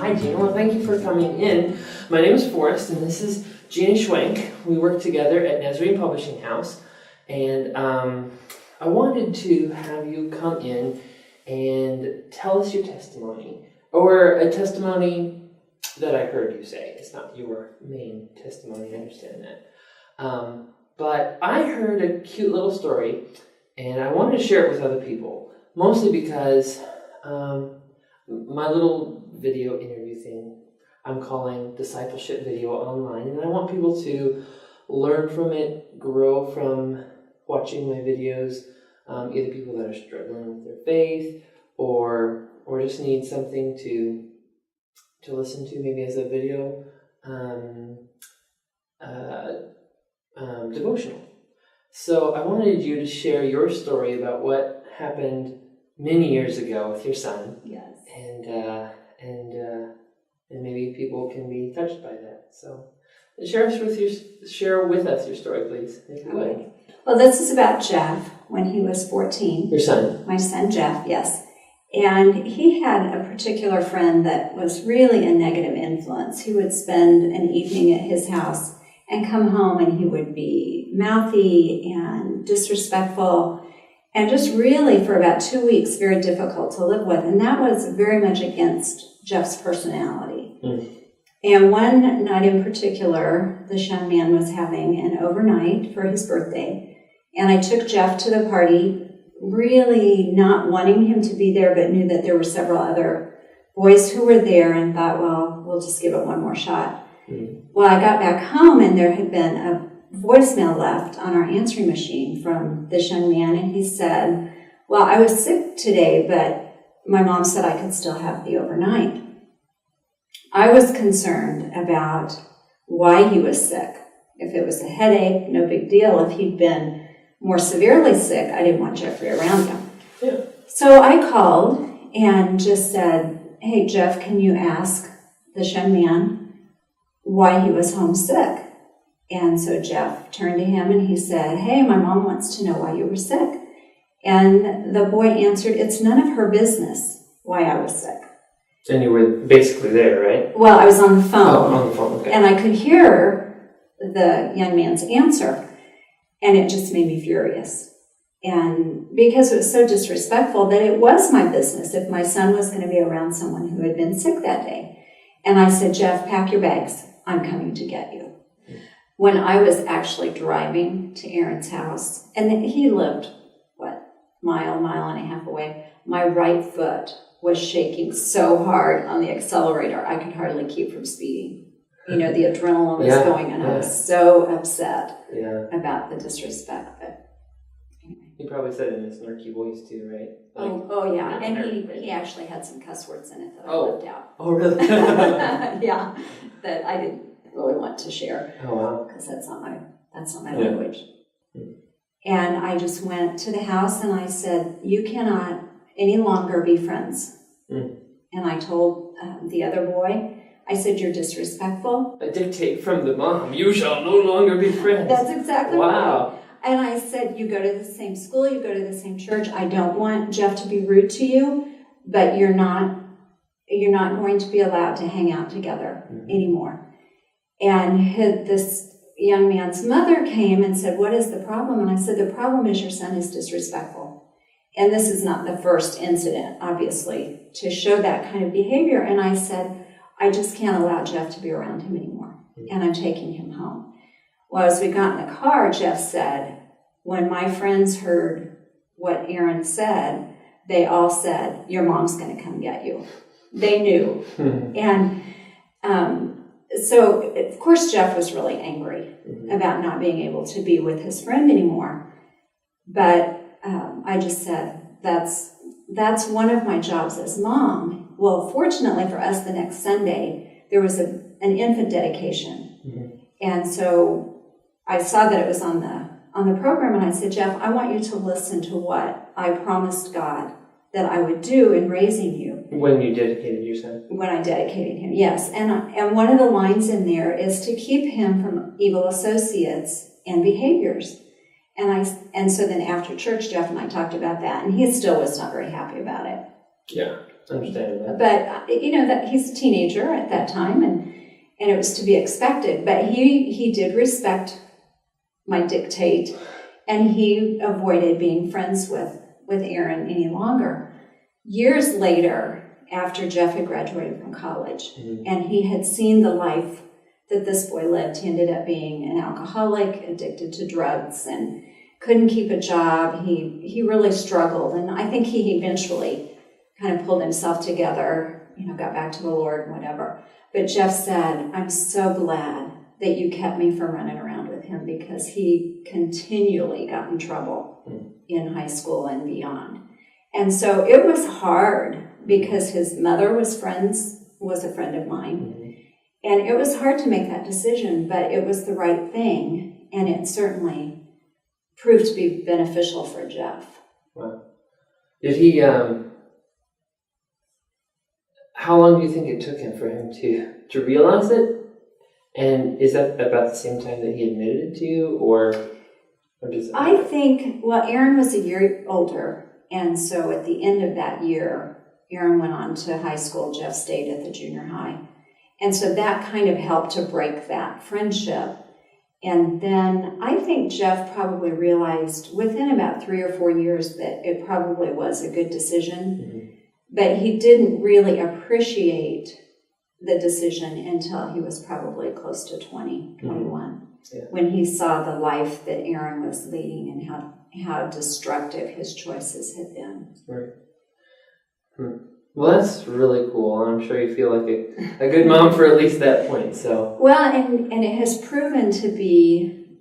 Hi, Gina. Well, thank you for coming in. My name is Forrest, and this is Gina Schwenk. We work together at Nazarene Publishing House, and I wanted to have you come in and tell us your testimony, or a testimony that I heard you say. It's not your main testimony, I understand that. But I heard a cute little story, and I wanted to share it with other people, mostly because my little video interview thing, I'm calling Discipleship Video Online, and I want people to learn from it, grow from watching my videos, either people that are struggling with their faith, or just need something to listen to, maybe as a video devotional. So I wanted you to share your story about what happened many years ago with your son. Yes. And maybe people can be touched by that. So share with us your story, please, if you would. Well, this is about Jeff when he was 14. Your son? My son Jeff, yes. And he had a particular friend that was really a negative influence. He would spend an evening at his house and come home, and he would be mouthy and disrespectful, and just really for about 2 weeks very difficult to live with. And that was very much against Jeff's personality. And one night in particular, this young man was having an overnight for his birthday, and I took Jeff to the party, really not wanting him to be there, but knew that there were several other boys who were there, and thought, well, we'll just give it one more shot. Well, I got back home, and there had been a voicemail left on our answering machine from this young man, and he said, well, I was sick today, but my mom said I could still have the overnight. I was concerned about why he was sick. If it was a headache, no big deal. If he'd been more severely sick, I didn't want Jeffrey around him. Yeah. So I called and just said, hey, Jeff, can you ask this young man why he was homesick? And so Jeff turned to him and he said, hey, my mom wants to know why you were sick. And the boy answered, it's none of her business why I was sick. And you were basically there, right? Well, I was on the phone. Oh, on the phone, okay. And I could hear the young man's answer, and it just made me furious. And because it was so disrespectful that it was my business if my son was going to be around someone who had been sick that day. And I said, Jeff, pack your bags. I'm coming to get you. When I was actually driving to Aaron's house, and he lived, mile and a half away, my right foot was shaking so hard on the accelerator, I could hardly keep from speeding. You know, the adrenaline was going, and I was so upset about the disrespect. But anyway. He probably said it in a snarky voice too, right? Oh yeah, and he actually had some cuss words in it that I left out. Oh, really? Yeah, that I didn't really want to share. Oh, wow. Because that's not my language. And I just went to the house and I said, you cannot any longer be friends. And I told the other boy, I said, you're disrespectful. A dictate from the mom, you shall no longer be friends. That's exactly wow. right. And I said, you go to the same school, you go to the same church. I don't want Jeff to be rude to you, but you're not going to be allowed to hang out together anymore. And this young man's mother came and said, what is the problem? And I said, the problem is your son is disrespectful. And this is not the first incident, obviously, to show that kind of behavior. And I said, I just can't allow Jeff to be around him anymore. And I'm taking him home. Well, as we got in the car, Jeff said, when my friends heard what Aaron said, they all said, your mom's going to come get you. They knew. And so, of course, Jeff was really angry about not being able to be with his friend anymore. But I just said, that's one of my jobs as mom. Well, fortunately for us, the next Sunday, there was an infant dedication. And so I saw that it was on the program, and I said, Jeff, I want you to listen to what I promised God that I would do in raising you. When you dedicated your son? When I dedicated him, yes. And one of the lines in there is to keep him from evil associates and behaviors. And so then after church, Jeff and I talked about that, and he still was not very happy about it. Yeah. Understandable. But that he's a teenager at that time, and it was to be expected. But he did respect my dictate, and he avoided being friends with Aaron any longer. Years later, after Jeff had graduated from college, and he had seen the life that this boy lived, he ended up being an alcoholic, addicted to drugs, and couldn't keep a job. He really struggled, and I think he eventually kind of pulled himself together, got back to the Lord and whatever. But Jeff said, I'm so glad that you kept me from running around with him, because he continually got in trouble in high school and beyond. And so it was hard, because his mother was a friend of mine. And it was hard to make that decision, but it was the right thing. And it certainly proved to be beneficial for Jeff. Wow. Did he, how long do you think it took him for him to realize it? And is that about the same time that he admitted it to you, or does I think, Aaron was a year older. And so at the end of that year, Aaron went on to high school. Jeff stayed at the junior high. And so that kind of helped to break that friendship. And then I think Jeff probably realized within about 3 or 4 years that it probably was a good decision. But he didn't really appreciate the decision until he was probably close to 20, 21, when he saw the life that Aaron was leading and how destructive his choices had been. Right. Well, that's really cool, and I'm sure you feel like a good mom for at least that point. So and it has proven to be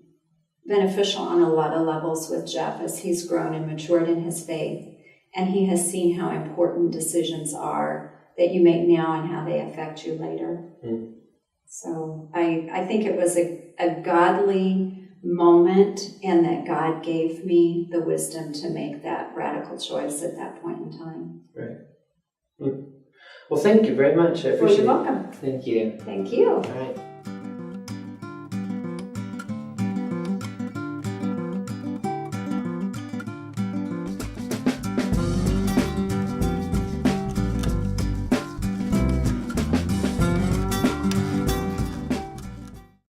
beneficial on a lot of levels with Jeff as he's grown and matured in his faith, and he has seen how important decisions are that you make now and how they affect you later. So I think it was a godly moment, and that God gave me the wisdom to make that radical choice at that point in time. Right. Well, thank you very much. I appreciate it. You're welcome. Thank you. Thank you. All right.